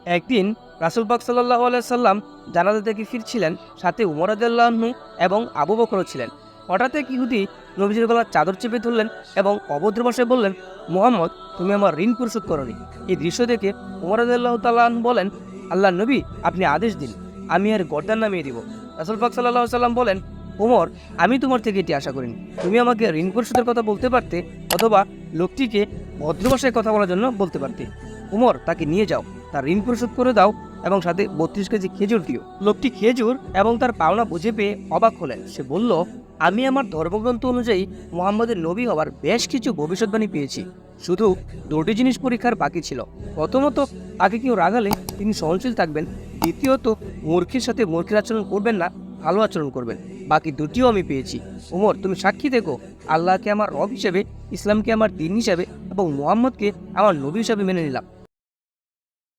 একদিন রাসূল পাক সাল্লাল্লাহু আলাইহি সাল্লাম জানাজা থেকে ফিরছিলেন, সাথে উমর রাদিয়াল্লাহু আনহু এবং আবু বকরও ছিলেন। হঠাৎ এক ইহুদি নবীজির গলার চাদর চেপে ধরলেন এবং অভদ্র ভাষায় বললেন, মুহাম্মদ, তুমি আমার ঋণ পরিশোধ করনি। এই দৃশ্য দেখে উমর রাদিয়াল্লাহু তাআলা আনহু বলেন, আল্লাহর নবী, আপনি আদেশ দিন, আমি আর গর্দান নামিয়ে দিব। রাসূল পাক সাল্লাল্লাহু আলাইহি সাল্লাম বলেন, ওমর, আমি তোমার থেকে এটি আশা করিনি। তুমি আমাকে ঋণ পরিশোধের কথা বলতে পারতে, অথবা লোকটিকে ভদ্র ভাষায় কথা বলার জন্য বলতে পারতে। উমর, তাকে নিয়ে যাও, তার ঋণ পরিশোধ করে দাও এবং সাথে 32 কেজি খেজুর দিও। লোকটি খেজুর এবং তার পাওনা বুঝে পেয়ে অবাক হলেন। সে বলল, আমি আমার ধর্মগ্রন্থ অনুযায়ী মুহাম্মদের নবী হওয়ার বেশ কিছু ভবিষ্যৎবাণী পেয়েছি। শুধু দুটি জিনিস পরীক্ষার বাকি ছিল। প্রথমত, তাকে কেউ রাগালে তিনি সহনশীল থাকবেন। দ্বিতীয়ত, মূর্খের সাথে মূর্খের আচরণ করবেন না, ভালো আচরণ করবেন। বাকি দুটিও আমি পেয়েছি। উমর, তুমি সাক্ষী দেখো, আল্লাহকে আমার রব হিসেবে, ইসলামকে আমার দিন হিসেবে এবং মুহাম্মদকে আমার নবী হিসেবে মেনে নিলাম।